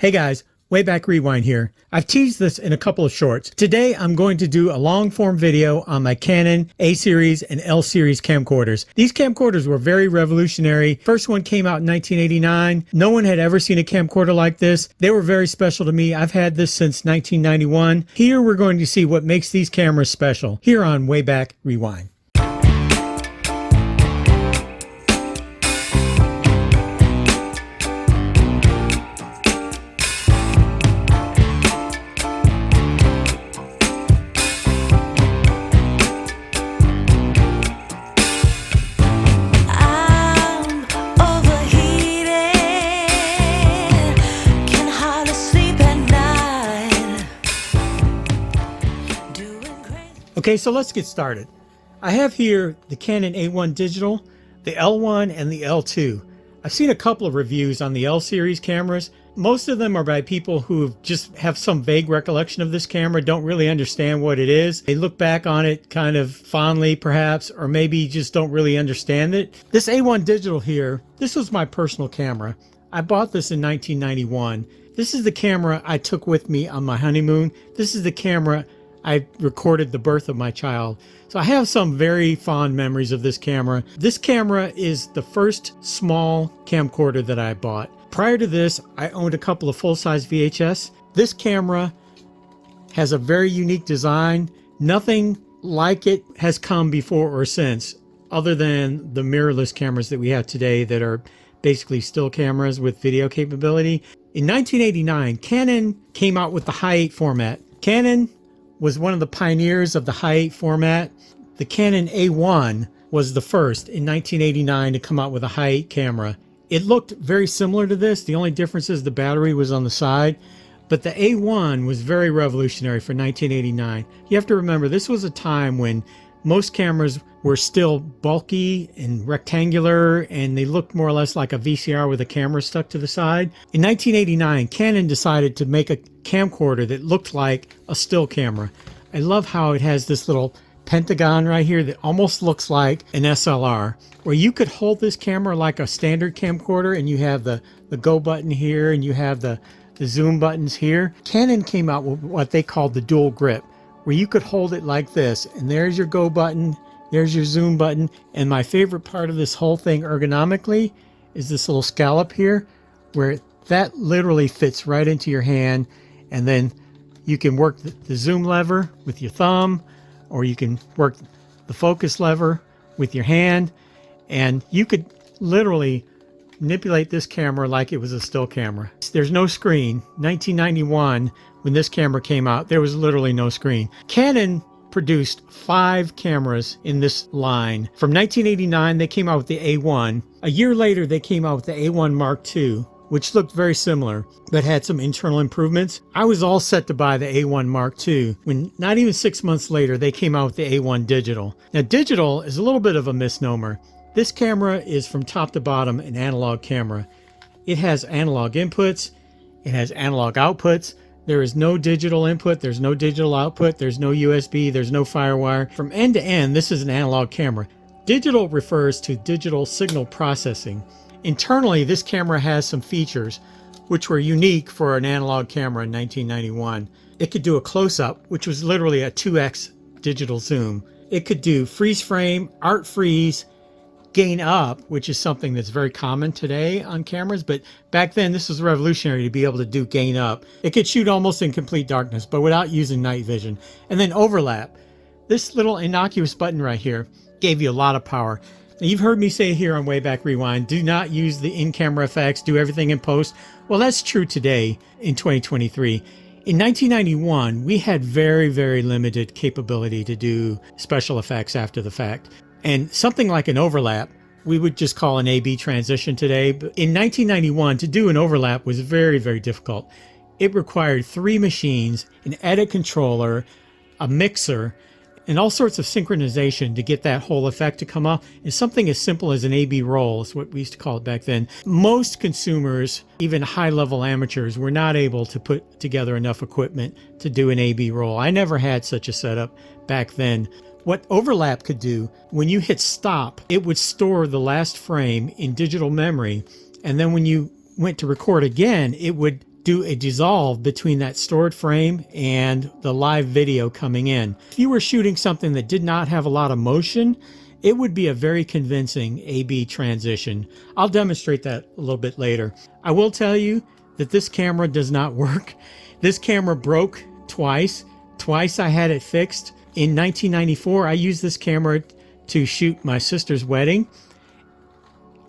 Hey guys, Wayback Rewind here. I've teased this in a couple of shorts. Today I'm going to do a long form video on my Canon A series and L series camcorders. These camcorders were very revolutionary. First one came out in 1989. No one had ever seen a camcorder like this. They were very special to me. I've had this since 1991. Here we're going to see what makes these cameras special here on Wayback Rewind. Okay, so let's get started. I have here the Canon A1 Digital, the L1, and the L2. I've seen a couple of reviews on the L series cameras. Most of them are by people who just have some vague recollection of this camera, don't really understand what it is. They look back on it kind of fondly perhaps, or maybe just don't really understand it. This A1 Digital here, this was my personal camera. I bought this in 1991. This is the camera I took with me on my honeymoon. This is the camera I recorded the birth of my child. So I have some very fond memories of this camera. This camera is the first small camcorder that I bought. Prior to this, I owned a couple of full-size VHS. This camera has a very unique design. Nothing like it has come before or since, other than the mirrorless cameras that we have today that are basically still cameras with video capability. In 1989, Canon came out with the Hi8 format. Canon was one of the pioneers of the Hi8 format. The Canon A1 was the first in 1989 to come out with a Hi8 camera. It looked very similar to this. The only difference is the battery was on the side, but the A1 was very revolutionary for 1989. You have to remember, this was a time when most cameras were still bulky and rectangular, and they looked more or less like a VCR with a camera stuck to the side. In 1989, Canon decided to make a camcorder that looked like a still camera. I love how it has this little pentagon right here that almost looks like an SLR, where you could hold this camera like a standard camcorder, and you have the go button here, and you have the zoom buttons here. Canon came out with what they called the dual grip, where you could hold it like this, and there's your go button, there's your zoom button, and my favorite part of this whole thing ergonomically is this little scallop here, where that literally fits right into your hand, and then you can work the zoom lever with your thumb, or you can work the focus lever with your hand, and you could literally manipulate this camera like it was a still camera. There's no screen. 1991, when this camera came out, there was literally no screen. Canon produced 5 cameras in this line. From 1989, they came out with the A1. A year later, they came out with the A1 Mark II, which looked very similar, but had some internal improvements. I was all set to buy the A1 Mark II, when not even 6 months later, they came out with the A1 Digital. Now, digital is a little bit of a misnomer. This camera is from top to bottom an analog camera. It has analog inputs, it has analog outputs. There is no digital input, there's no digital output, there's no USB, there's no FireWire. From end to end, this is an analog camera. Digital refers to digital signal processing. Internally, this camera has some features which were unique for an analog camera in 1991. It could do a close-up, which was literally a 2x digital zoom. It could do freeze frame, art freeze, gain up, which is something that's very common today on cameras, but back then this was revolutionary to be able to do gain up. It could shoot almost in complete darkness, but without using night vision. And then overlap. This little innocuous button right here gave you a lot of power. Now, you've heard me say here on Wayback Rewind, do not use the in-camera effects, do everything in post. Well, that's true today in 2023. In 1991, we had very, very limited capability to do special effects after the fact. And something like an overlap, we would just call an A-B transition today. But in 1991, to do an overlap was very, very difficult. It required 3 machines, an edit controller, a mixer, and all sorts of synchronization to get that whole effect to come off. And something as simple as an A-B roll is what we used to call it back then. Most consumers, even high-level amateurs, were not able to put together enough equipment to do an A-B roll. I never had such a setup back then. What overlap could do, when you hit stop, it would store the last frame in digital memory, and then when you went to record again, it would do a dissolve between that stored frame and the live video coming in. If you were shooting something that did not have a lot of motion, it would be a very convincing A-B transition. I'll demonstrate that a little bit later. I will tell you that this camera does not work. This camera broke twice. Twice I had it fixed. In 1994, I used this camera to shoot my sister's wedding.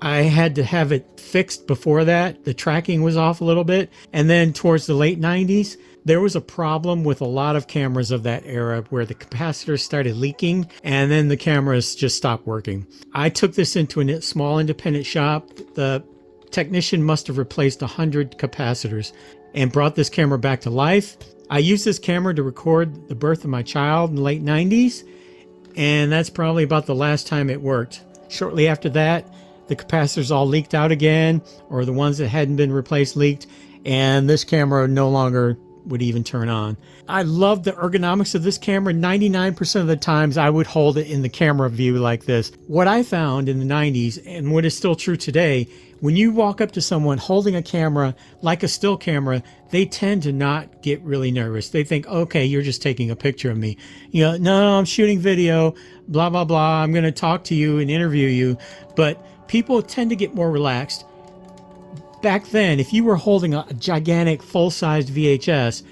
I had to have it fixed before that. The tracking was off a little bit. And then towards the late 90s, there was a problem with a lot of cameras of that era where the capacitors started leaking and then the cameras just stopped working. I took this into a small independent shop. The technician must have replaced 100 capacitors and brought this camera back to life. I used this camera to record the birth of my child in the late 90s, and that's probably about the last time it worked. Shortly after that, the capacitors all leaked out again, or the ones that hadn't been replaced leaked, and this camera no longer would even turn on. I love the ergonomics of this camera. 99% of the times I would hold it in the camera view like this. What I found in the 90s, and what is still true today, when you walk up to someone holding a camera like a still camera, they tend to not get really nervous. They think, okay, you're just taking a picture of me. You know, no, I'm shooting video, blah, blah, blah. I'm going to talk to you and interview you. But people tend to get more relaxed. Back then, if you were holding a gigantic full-sized VHS,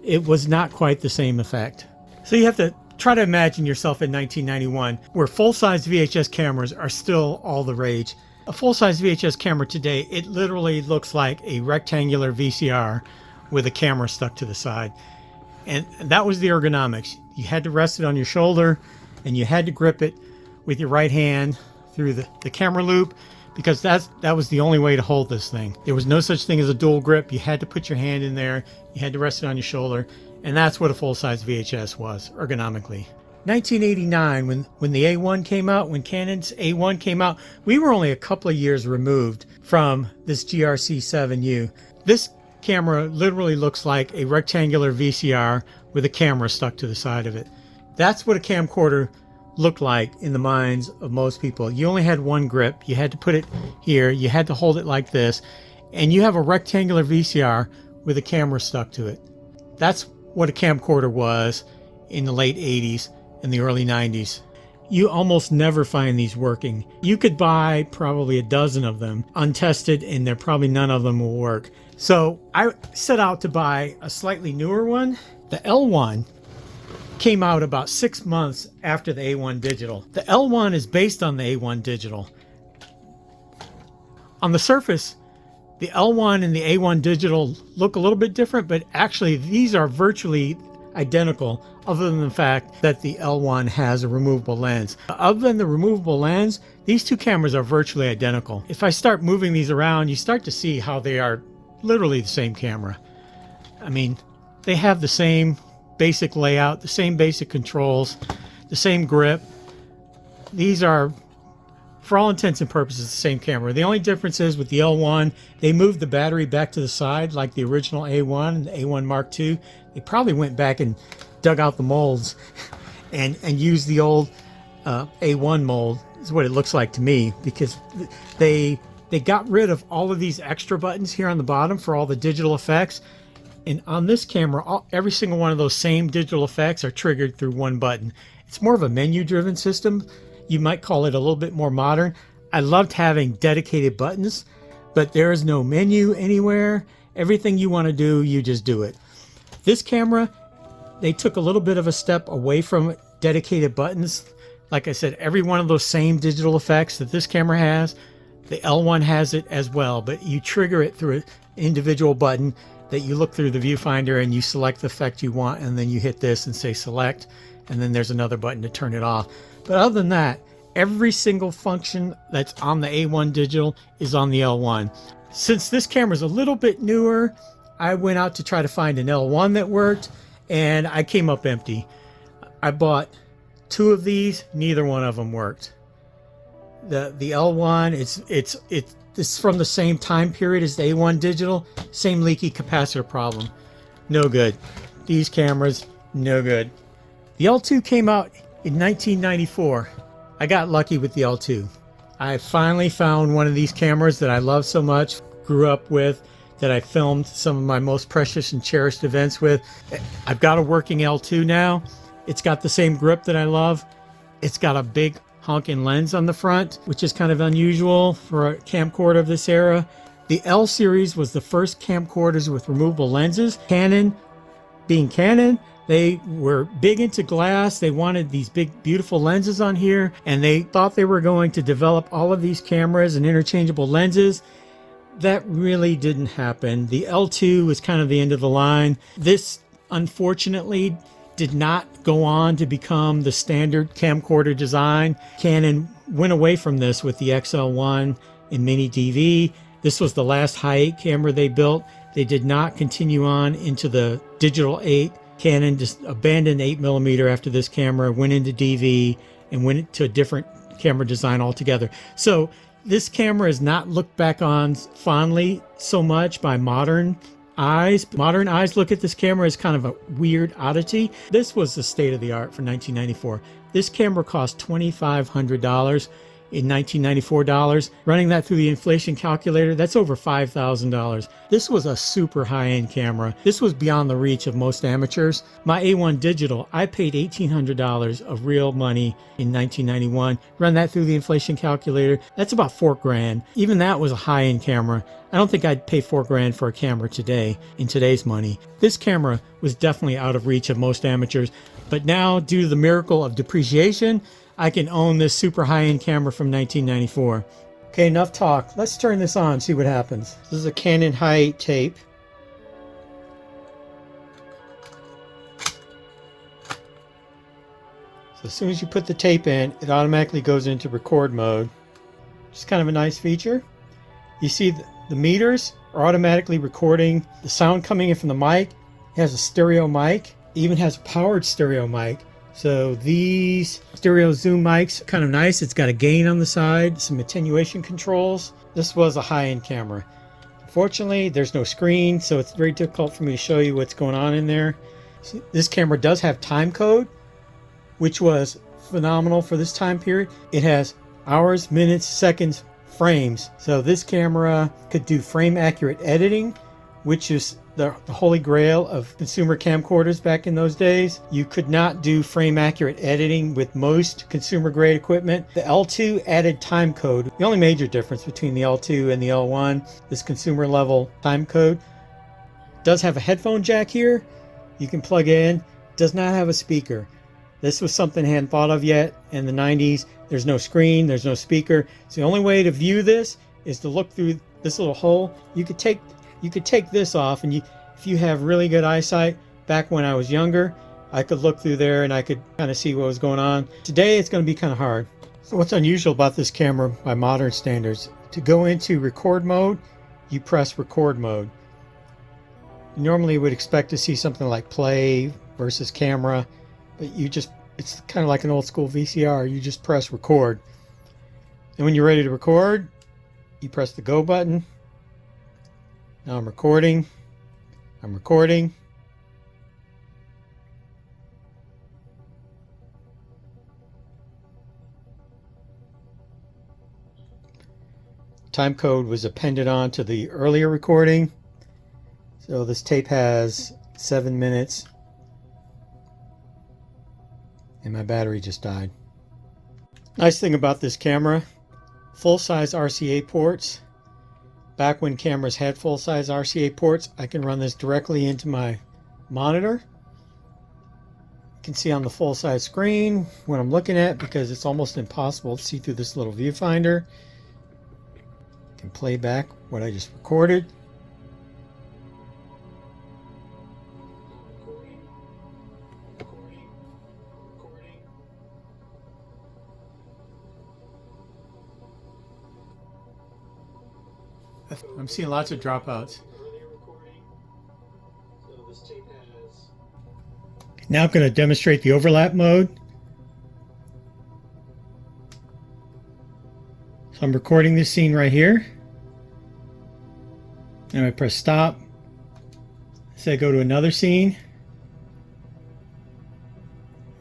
it was not quite the same effect. So you have to try to imagine yourself in 1991, where full-sized VHS cameras are still all the rage. A full-size VHS camera today, it literally looks like a rectangular VCR with a camera stuck to the side. And that was the ergonomics. You had to rest it on your shoulder, and you had to grip it with your right hand through the camera loop, because that was the only way to hold this thing. There was no such thing as a dual grip. You had to put your hand in there, you had to rest it on your shoulder, and that's what a full-size VHS was, ergonomically. 1989, when the A1 came out, when Canon's A1 came out, we were only a couple of years removed from this GRC7U. This camera literally looks like a rectangular VCR with a camera stuck to the side of it. That's what a camcorder looked like in the minds of most people. You only had one grip. You had to put it here. You had to hold it like this. And you have a rectangular VCR with a camera stuck to it. That's what a camcorder was in the late 80s and the early 90s. You almost never find these working. You could buy probably a dozen of them untested, and there probably none of them will work. So I set out to buy a slightly newer one. The L1 came out about 6 months after the A1 Digital. The L1 is based on the A1 Digital. On the surface, the L1 and the A1 Digital look a little bit different, but actually these are virtually identical, other than the fact that the L1 has a removable lens. Other than the removable lens, these two cameras are virtually identical. If I start moving these around, you start to see how they are literally the same camera. I mean, they have the same basic layout, the same basic controls, the same grip. These are, for all intents and purposes, the same camera. The only difference is with the L1, they moved the battery back to the side like the original A1 and the A1 Mark II. They probably went back and dug out the molds and used the old A1 mold, is what it looks like to me, because they got rid of all of these extra buttons here on the bottom for all the digital effects. And on this camera, every single one of those same digital effects are triggered through one button. It's more of a menu-driven system. You might call it a little bit more modern. I loved having dedicated buttons, but there is no menu anywhere. Everything you want to do, you just do it. This camera, they took a little bit of a step away from dedicated buttons. Like I said, every one of those same digital effects that this camera has, the L1 has it as well, but you trigger it through an individual button that you look through the viewfinder and you select the effect you want, and then you hit this and say select, and then there's another button to turn it off. But other than that, every single function that's on the A1 Digital is on the L1. Since this camera is a little bit newer, I went out to try to find an L1 that worked, and I came up empty. I bought two of these, neither one of them worked. The L1, it's from the same time period as the A1 Digital, same leaky capacitor problem. No good. These cameras, no good. The L2 came out in 1994. I got lucky with the L2. I finally found one of these cameras that I love so much, grew up with. that I filmed some of my most precious and cherished events with. I've got a working L2 now. It's got the same grip that I love. It's got a big honking lens on the front, which is kind of unusual for a camcorder of this era. The L series was the first camcorders with removable lenses. Canon, being Canon, they were big into glass. They wanted these big, beautiful lenses on here, and they thought they were going to develop all of these cameras and interchangeable lenses. That really didn't happen. The L2 was kind of the end of the line. This, unfortunately, did not go on to become the standard camcorder design. Canon went away from this with the XL1 and Mini DV. This was the last Hi8 camera they built. They did not continue on into the Digital 8. Canon just abandoned 8mm after this camera, went into DV, and went to a different camera design altogether. So this camera is not looked back on fondly so much by modern eyes. Modern eyes look at this camera as kind of a weird oddity. This was the state of the art for 1994. This camera cost $2,500 in 1994 dollars. Running that through the inflation calculator, that's over $5,000. This was a super high-end camera. This was beyond the reach of most amateurs. My A1 Digital, I paid $1,800 of real money in 1991. Run that through the inflation calculator, that's about $4,000. Even that was a high-end camera. I don't think I'd pay $4,000 for a camera today in today's money. This camera was definitely out of reach of most amateurs, but now, due to the miracle of depreciation, I can own this super high-end camera from 1994. Okay, enough talk. Let's turn this on, see what happens. This is a Canon Hi8 tape. So as soon as you put the tape in, it automatically goes into record mode. Just kind of a nice feature. You see the meters are automatically recording the sound coming in from the mic. It has a stereo mic. It even has a powered stereo mic. So these stereo zoom mics are kind of nice. It's got a gain on the side, some attenuation controls. This was a high-end camera. Unfortunately, there's no screen, so it's very difficult for me to show you what's going on in there. So this camera does have time code, which was phenomenal for this time period. It has hours, minutes, seconds, frames. So this camera could do frame accurate editing, which is the holy grail of consumer camcorders back in those days. You could not do frame accurate editing with most consumer grade equipment. The L2 added time code. The only major difference between the L2 and the L1 is consumer level time code. It does have a headphone jack here. You can plug in. Does not have a speaker. This was something I hadn't thought of yet in the 90s. There's no screen, there's no speaker. So the only way to view this is to look through this little hole. You could take this off, and if you have really good eyesight, back when I was younger, I could look through there and I could kind of see what was going on. Today it's going to be kind of hard. So what's unusual about this camera by modern standards, to go into record mode, you press record mode. You normally would expect to see something like play versus camera, but it's kind of like an old school VCR. You just press record. And when you're ready to record, you press the go button. Now I'm recording. Time code was appended on to the earlier recording. So this tape has 7 minutes. And my battery just died. Nice thing about this camera, full-size RCA ports. Back when cameras had full-size RCA ports, I can run this directly into my monitor. You can see on the full-size screen what I'm looking at, because it's almost impossible to see through this little viewfinder. I can play back what I just recorded. I'm seeing lots of dropouts. Now I'm going to demonstrate the overlap mode. So I'm recording this scene right here. And I press stop. So I go to another scene.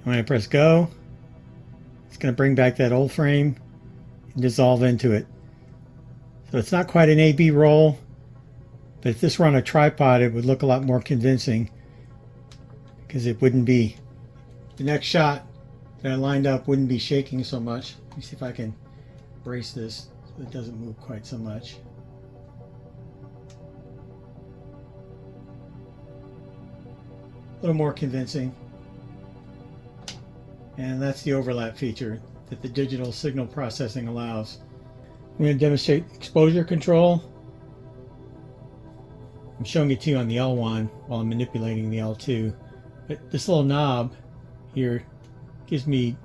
When I press go, it's going to bring back that old frame and dissolve into it. So it's not quite an A-B roll. But if this were on a tripod, it would look a lot more convincing, because it wouldn't be, the next shot that I lined up wouldn't be shaking so much. Let me see if I can brace this so it doesn't move quite so much. A little more convincing. And that's the overlap feature that the digital signal processing allows. I'm going to demonstrate exposure control. I'm showing it to you on the L1 while I'm manipulating the L2. But this little knob here gives me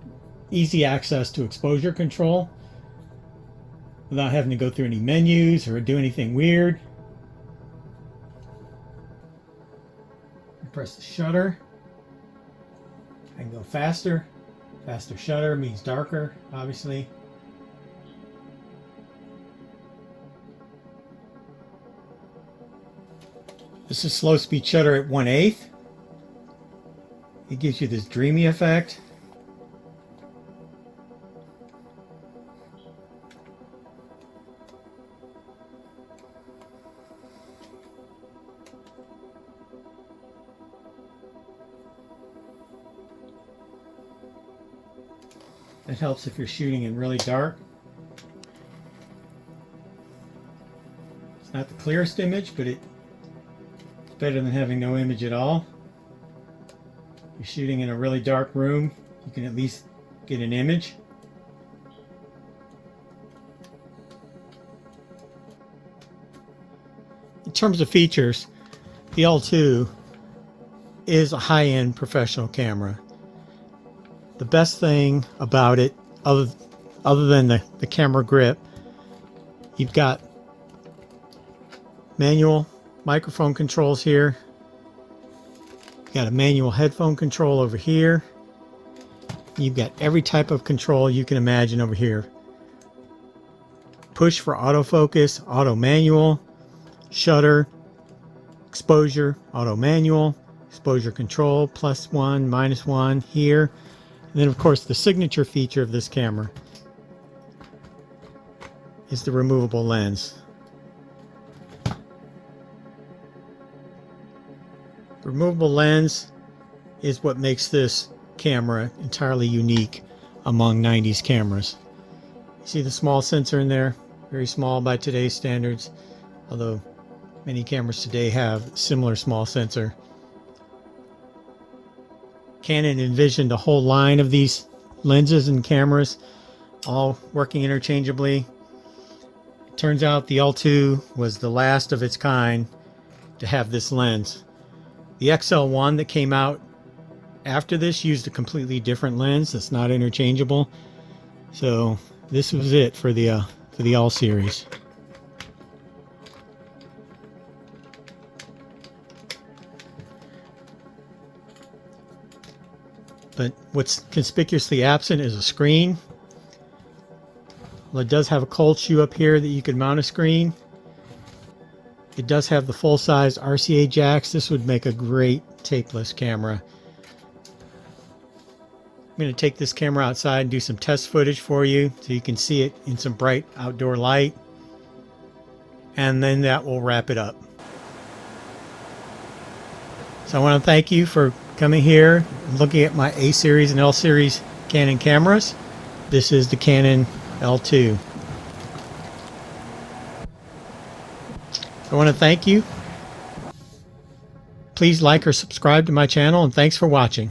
easy access to exposure control without having to go through any menus or do anything weird. I press the shutter. I can go faster. Faster shutter means darker, obviously. This is slow speed shutter at 1/8. It gives you this dreamy effect. It helps if you're shooting in really dark. It's not the clearest image, but it's better than having no image at all. If you're shooting in a really dark room, you can at least get an image. In terms of features, the L2 is a high-end professional camera. The best thing about it, other than the camera grip, you've got manual microphone controls here. You've got a manual headphone control over here. You've got every type of control you can imagine over here. Push for autofocus, auto manual, shutter, exposure, auto manual, exposure control, +1, -1 here. And then, of course, the signature feature of this camera is the removable lens. The removable lens is what makes this camera entirely unique among 90s cameras. You see the small sensor in there? Very small by today's standards, although many cameras today have similar small sensor. Canon envisioned a whole line of these lenses and cameras, all working interchangeably. It turns out the L2 was the last of its kind to have this lens. The XL1 that came out after this used a completely different lens that's not interchangeable. So this was it for the L series. But what's conspicuously absent is a screen. Well, it does have a cold shoe up here that you could mount a screen. It does have the full-size RCA jacks. This would make a great tapeless camera. I'm going to take this camera outside and do some test footage for you so you can see it in some bright outdoor light. And then that will wrap it up. So I want to thank you for coming here and looking at my A series and L series Canon cameras. This is the Canon L2. I want to thank you. Please like or subscribe to my channel, and thanks for watching.